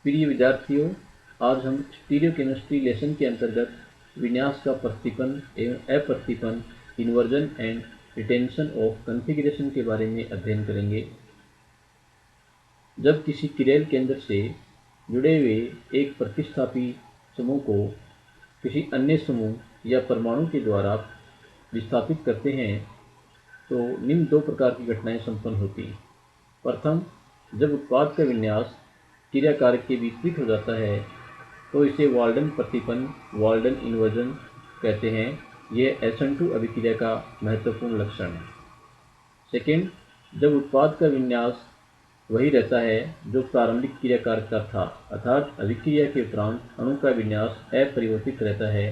प्रिय विद्यार्थियों, आज हम स्टीरियोकेमिस्ट्री लेसन के अंतर्गत विन्यास का प्रतिपन एवं अप्रतिपन, inversion and retention of configuration के बारे में अध्ययन करेंगे। जब किसी किरेल केंद्र से जुड़े हुए एक प्रतिस्थापी समूह को किसी अन्य समूह या परमाणु के द्वारा विस्थापित करते हैं तो निम्न दो प्रकार की घटनाएं संपन्न होती हैं। प्रथम, जब उत्पाद का विन्यास क्रिया कारक के विपरीत हो जाता है तो इसे वाल्डन प्रतिपन, वाल्डन इन्वर्जन कहते हैं। यह SN2 अभिक्रिया का महत्वपूर्ण लक्षण है। सेकेंड, जब उत्पाद का विन्यास वही रहता है जो प्रारंभिक क्रिया कारक का था, अर्थात अभिक्रिया के उपरांत अणु का विन्यास अपरिवर्तित रहता है।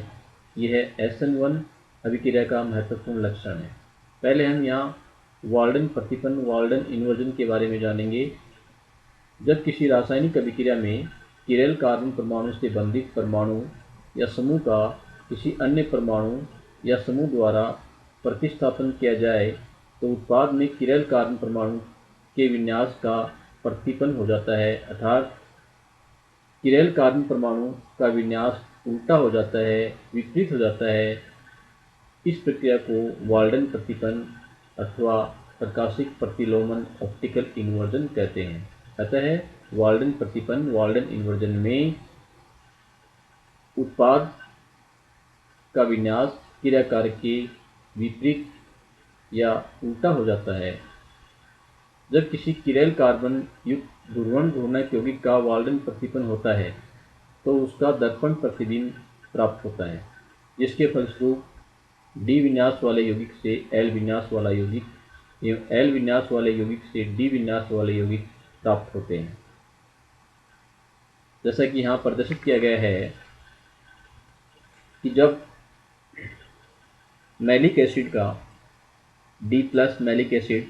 यह SN1 अभिक्रिया का महत्वपूर्ण लक्षण है। पहले हम यहाँ वाल्डन प्रतिपन, वाल्डन इन्वर्जन के बारे में जानेंगे। जब किसी रासायनिक अभिक्रिया में किरेल कार्बन परमाणु से बंधित परमाणु या समूह का किसी अन्य परमाणु या समूह द्वारा प्रतिस्थापन किया जाए तो उत्पाद में किरेल कार्बन परमाणु के विन्यास का प्रतिपन हो जाता है, अर्थात किरेल कार्बन परमाणु का विन्यास उल्टा हो जाता है, विपरीत हो जाता है। इस प्रक्रिया को वाल्डन प्रतिपन अथवा प्रकाशिक प्रतिलोमन, ऑप्टिकल इन्वर्जन कहते हैं। अतः वाल्डन प्रतिपन, वाल्डन इन्वर्जन में उत्पाद का विन्यास क्रिया कारक के विपरीत या उल्टा हो जाता है। जब किसी किरेल कार्बन युक्त ध्रुवण घूर्णक यौगिक का वाल्डन प्रतिपन होता है तो उसका दर्पण प्रतिबिंब प्राप्त होता है, जिसके फलस्वरूप डी विन्यास वाले यौगिक से एल विन्यास वाला यौगिक एवं एल विन्यास वाले यौगिक से डी विन्यास वाले यौगिक प्राप्त होते हैं। जैसा कि यहाँ प्रदर्शित किया गया है कि जब मैलिक एसिड का D+ मैलिक एसिड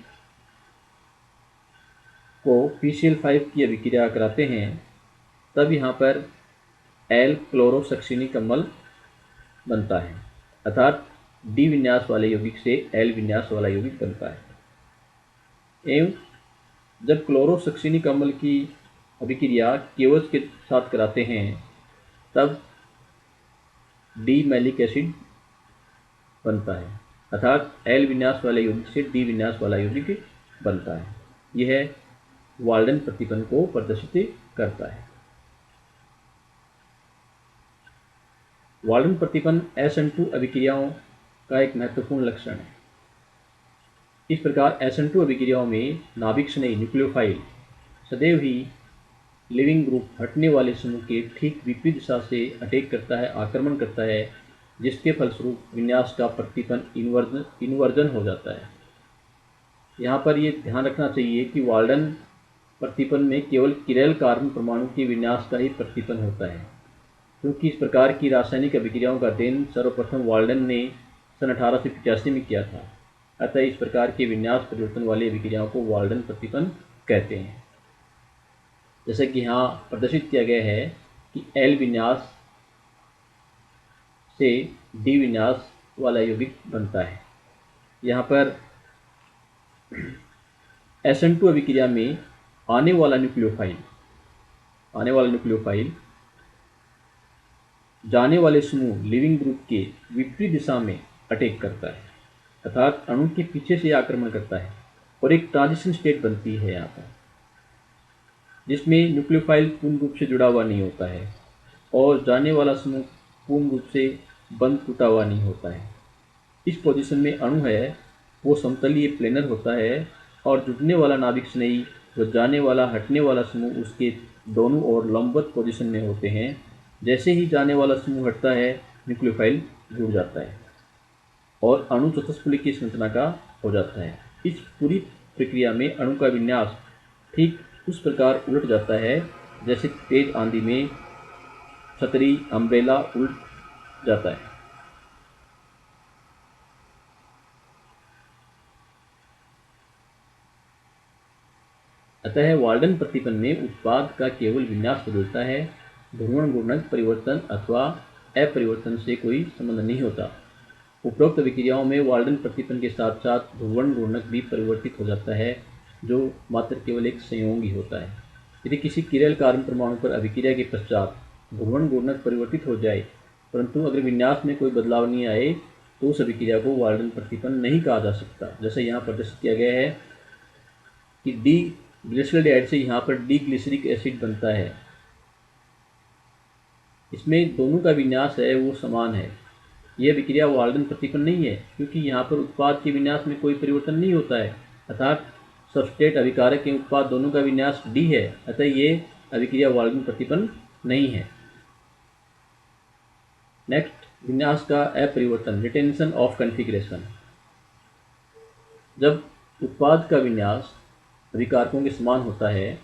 को PCl5 की अभिक्रिया कराते हैं तब यहाँ पर एल क्लोरोसक्सिनिक अम्ल बनता है, अर्थात डी विन्यास वाले यौगिक से एल विन्यास वाला यौगिक बनता है। एवं जब क्लोरोसक्सिनिक अम्ल की अभिक्रिया केवस के साथ कराते हैं तब डी मैलिक एसिड बनता है, अर्थात एल विन्यास वाले यौगिक से डी विन्यास वाला यौगिक बनता है। यह वाल्डन प्रतिपन को प्रदर्शित करता है। वाल्डन प्रतिपन SN2 अभिक्रियाओं का एक महत्वपूर्ण लक्षण है। इस प्रकार SN2 अभिक्रियाओं में नाभिक स्नेही न्यूक्लियोफाइल सदैव ही लिविंग ग्रुप हटने वाले समूह के ठीक विपरीत दिशा से अटैक करता है, आक्रमण करता है, जिसके फलस्वरूप विन्यास का प्रतिपन इन्वर्जन हो जाता है। यहाँ पर ये ध्यान रखना चाहिए कि वाल्डन प्रतिपन में केवल किरेल कार्बन परमाणु के विन्यास का ही प्रतिपन होता है, क्योंकि इस प्रकार की रासायनिक अभिक्रियाओं का अध्ययन सर्वप्रथम वाल्डन ने सन 1885 में किया था। अतः इस प्रकार के विन्यास परिवर्तन वाली अभिक्रियाओं को वाल्डन प्रतिपन कहते हैं। जैसे कि यहाँ प्रदर्शित किया गया है कि एल विन्यास से डी विन्यास वाला यौगिक बनता है। यहाँ पर SN2 अभिक्रिया में आने वाला न्यूक्लियोफाइल जाने वाले समूह लिविंग ग्रुप के विपरीत दिशा में अटैक करता है, अर्थात अणु के पीछे से आक्रमण करता है और एक ट्रांजिशन स्टेट बनती है यहाँ पर, जिसमें न्यूक्लियोफाइल पूर्ण रूप से जुड़ा हुआ नहीं होता है और जाने वाला समूह पूर्ण रूप से बंद टूटा हुआ नहीं होता है। इस पोजीशन में अणु है वो समतलीय प्लेनर होता है और जुड़ने वाला नाभिक स्नेही व जाने वाला हटने वाला समूह उसके दोनों ओर लंबवत पोजीशन में होते हैं। जैसे ही जाने वाला समूह हटता है न्यूक्लियोफाइल जुड़ जाता है और अणु चतुष्फलक की संरचना का हो जाता है। इस पूरी प्रक्रिया में अणु का विन्यास ठीक उस प्रकार उलट जाता है जैसे तेज आंधी में छतरी अम्ब्रेला उलट जाता है। अतः वाल्डन प्रतिपन में उत्पाद का केवल विन्यास बदलता है, ध्रुवण घूर्णक परिवर्तन अथवा अपरिवर्तन से कोई संबंध नहीं होता। उपरोक्त अभिक्रियाओं में वाल्डन प्रतिपन के साथ साथ ध्रुवण घूर्णक भी परिवर्तित हो जाता है, जो मात्र केवल एक संयोग ही होता है। यदि किसी किरल कार्बन परमाणु पर अभिक्रिया के पश्चात ध्रुवण घूर्णक परिवर्तित हो जाए, परंतु अगर विन्यास में कोई बदलाव नहीं आए, तो उस अभिक्रिया को वाल्डन प्रतिपन्न नहीं कहा जा सकता। जैसे यहाँ प्रदर्शित किया गया है कि डी ग्लिसरॉल्डिहाइड से यहाँ पर डी ग्लिसरिक एसिड बनता है। इसमें दोनों का विन्यास है वो समान है। यह अभिक्रिया वाल्डन प्रतिपन्न नहीं है, क्योंकि यहाँ पर उत्पाद के विन्यास में कोई परिवर्तन नहीं होता है, अर्थात सबस्ट्रेट अभिकारक के उत्पाद दोनों का विन्यास डी है, अतः ये अभिक्रिया वाल्डन प्रतिपन्न नहीं है। नेक्स्ट, विन्यास का अपरिवर्तन, रिटेंशन ऑफ कॉन्फ़िगरेशन। जब उत्पाद का विन्यास अभिकारकों के समान होता है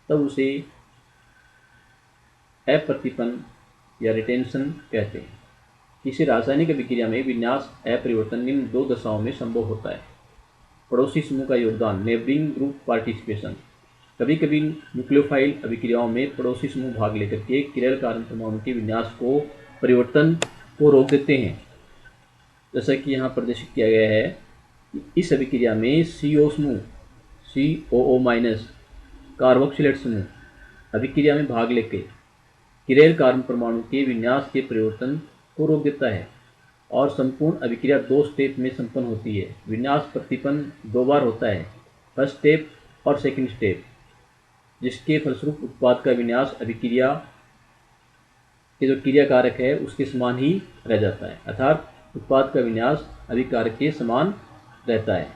तब उसे अप्रतिपन्न या रिटेंशन कहते हैं। किसी रासायनिक अभिक्रिया में विन्यास अपरिवर्तन निम्न दो दशाओं में संभव होता है। पड़ोसी समूह का योगदान, नेबरिंग ग्रुप पार्टिसिपेशन। कभी कभी न्यूक्लियोफाइल अभिक्रियाओं में पड़ोसी समूह भाग लेकर के किरल कार्बन परमाणु के विन्यास को परिवर्तन को रोक देते हैं। जैसा कि यहाँ प्रदर्शित किया गया है कि इस अभिक्रिया में CO समूह COO- कार्बोक्सिलेट समूह अभिक्रिया में भाग लेकर किरल कार्बन परमाणु के विन्यास के परिवर्तन को रोक देता है और संपूर्ण अभिक्रिया दो स्टेप में संपन्न होती है। विन्यास प्रतिपन्न दो बार होता है, फर्स्ट स्टेप और सेकंड स्टेप, जिसके फलस्वरूप उत्पाद का विन्यास अभिक्रिया के जो क्रिया कारक है उसके समान ही रह जाता है, अर्थात उत्पाद का विन्यास अभिकारक के समान रहता है।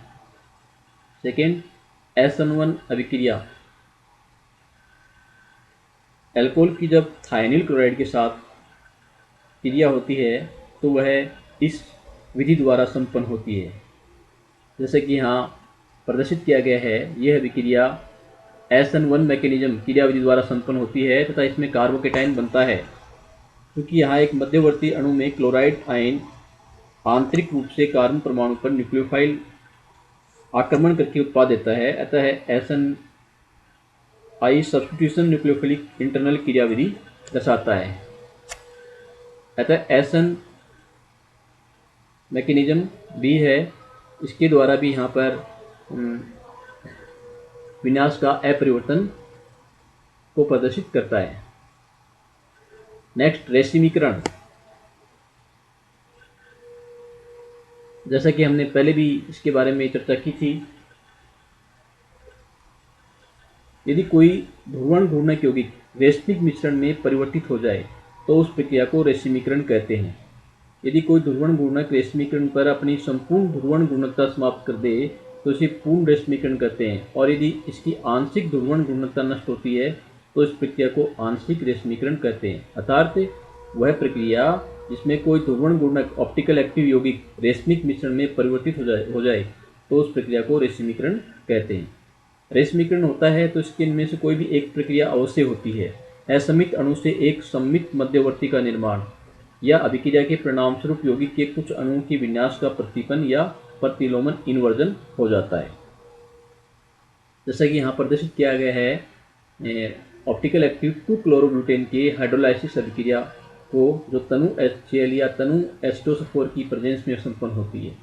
सेकेंड, SN1 अभिक्रिया। एल्कोहल की जब थायनिल क्लोराइड के साथ क्रिया होती है तो वह इस विधि द्वारा संपन्न होती है। जैसे कि यहाँ प्रदर्शित किया गया है, यह अभिक्रिया SN1 मैकेनिज्म क्रिया विधि द्वारा संपन्न होती है तथा इसमें कार्बोकेटाइन बनता है। क्योंकि यहाँ एक मध्यवर्ती अणु में क्लोराइड आयन आंतरिक रूप से कार्बन परमाणु पर न्यूक्लियोफाइल आक्रमण करके उत्पाद देता है, अतः SNI सब्स्टिट्यूशन न्यूक्लियोफिलिक इंटरनल क्रियाविधि दर्शाता है। अतः SN मैकेनिज्म भी है, इसके द्वारा भी यहाँ पर विन्यास का अपरिवर्तन को प्रदर्शित करता है। नेक्स्ट, रेसिमीकरण। जैसा कि हमने पहले भी इसके बारे में चर्चा की थी, यदि कोई ध्रुवण घूर्णक यौगिक रेशमिक मिश्रण में परिवर्तित हो जाए तो उस प्रक्रिया को रेसिमीकरण कहते हैं। यदि कोई ध्रुवण घूर्णक रेशमीकरण पर अपनी संपूर्ण ध्रुवण घूर्णकता समाप्त कर दे तो इसे पूर्ण रेशमीकरण कहते हैं, और यदि इसकी आंशिक ध्रुवण घूर्णकता नष्ट होती है तो इस प्रक्रिया को आंशिक रेशमीकरण कहते हैं। अर्थात वह प्रक्रिया जिसमें कोई ध्रुवण घूर्णक ऑप्टिकल एक्टिव यौगिक रेशमिक मिश्रण में परिवर्तित हो जाए तो उस प्रक्रिया को रेशमीकरण कहते हैं। रेशमीकरण होता है तो इसके इनमें से कोई भी एक प्रक्रिया अवश्य होती है। असमित अणु से एक सम्मित मध्यवर्ती का निर्माण या अभिक्रिया के परिणाम स्वरूप यौगिक के कुछ अणुओं की विन्यास का प्रतिपन्न या प्रतिलोमन इन्वर्जन हो जाता है। जैसा कि यहाँ प्रदर्शित किया गया है, ऑप्टिकल एक्टिव 2-क्लोरोब्यूटेन के हाइड्रोलाइसिस अभिक्रिया को जो तनु HCl या तनु एस्टोसफोर की प्रेजेंस में संपन्न होती है।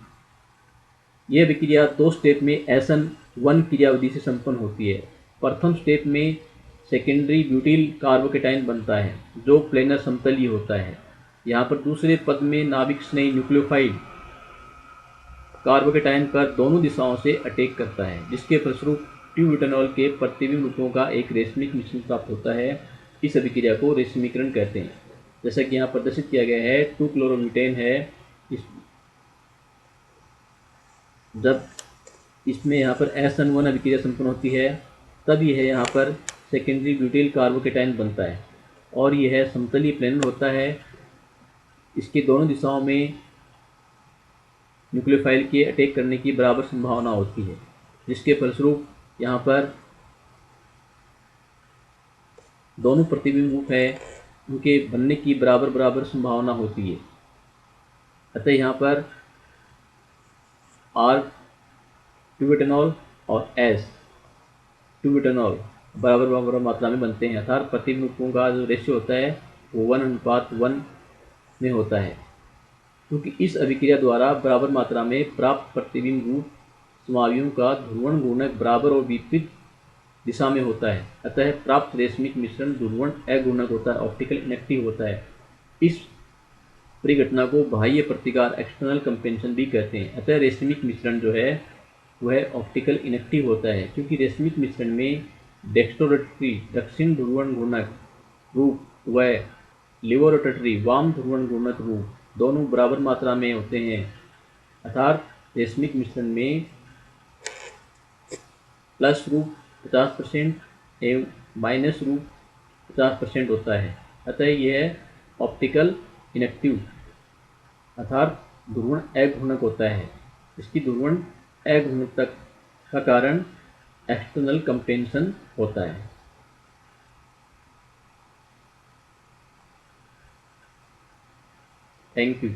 यह अभिक्रिया दो स्टेप में SN1 क्रियाविधि से संपन्न होती है। प्रथम स्टेप में सेकेंडरी ब्यूटिल कार्बोकेटाइन बनता है जो प्लेनर समतलीय होता है। यहाँ पर दूसरे पद में नाभिक स्नेही न्यूक्लियोफाइल कार्बोकेटाइन पर दोनों दिशाओं से अटैक करता है, जिसके फलस्वरूप ट्यूब्यूटेनॉल के प्रतिबिंब रूपों का एक रेशमिक मिश्रण प्राप्त होता है। इस अभिक्रिया को रेशमीकरण कहते हैं। जैसा कि यहाँ प्रदर्शित किया गया है, 2-क्लोरोब्यूटेन है, जब इसमें यहाँ पर SN1 अभिक्रिया संपन्न होती है तब यह यहाँ पर सेकेंडरी ब्यूटिल कार्बोकेटाइन बनता है और यह समतलीय प्लेनर होता है। इसके दोनों दिशाओं में न्यूक्लियोफाइल के अटैक करने की बराबर संभावना होती है, जिसके फलस्वरूप यहाँ पर दोनों प्रतिबिंब रूप है उनके बनने की बराबर संभावना होती है। अतः यहाँ पर R ट्यूब्यूटेनॉल और S ट्यूब्यूटेनॉल बराबर मात्रा में बनते हैं, अर्थात प्रतिबिंब रूपों का जो रेशियो होता है वो 1:1 में होता है। क्योंकि इस अभिक्रिया द्वारा बराबर मात्रा में प्राप्त प्रतिबिंब रूप समावियों का ध्रुवण घूर्णक बराबर और विपरीत दिशा में होता है। अतः प्राप्त रेशमिक मिश्रण ध्रुवण अघूर्णक होता है, ऑप्टिकल इनेक्टिव होता है। इस परिघटना को बाह्य प्रतिकार एक्सटर्नल कंपेंशन भी कहते हैं। अतः रेशमिक मिश्रण जो है वह ऑप्टिकल इनेक्टिव होता है, क्योंकि रेशमिक मिश्रण में डेक्स्ट्रोरोटरी दक्षिण ध्रुवण घूर्णक रूप व लिवोरोटरी वाम ध्रुवण घूर्णक रूप दोनों बराबर मात्रा में होते हैं। अर्थात रेशमिक मिश्रण में प्लस रूप 50% एवं माइनस रूप 50% होता है। अतः यह ऑप्टिकल इनेक्टिव अर्थात ध्रुवण अघूर्णक होता है। इसकी ध्रुवण अघूर्णकता का कारण एक्सटर्नल कंपेंशन होता है। Thank you.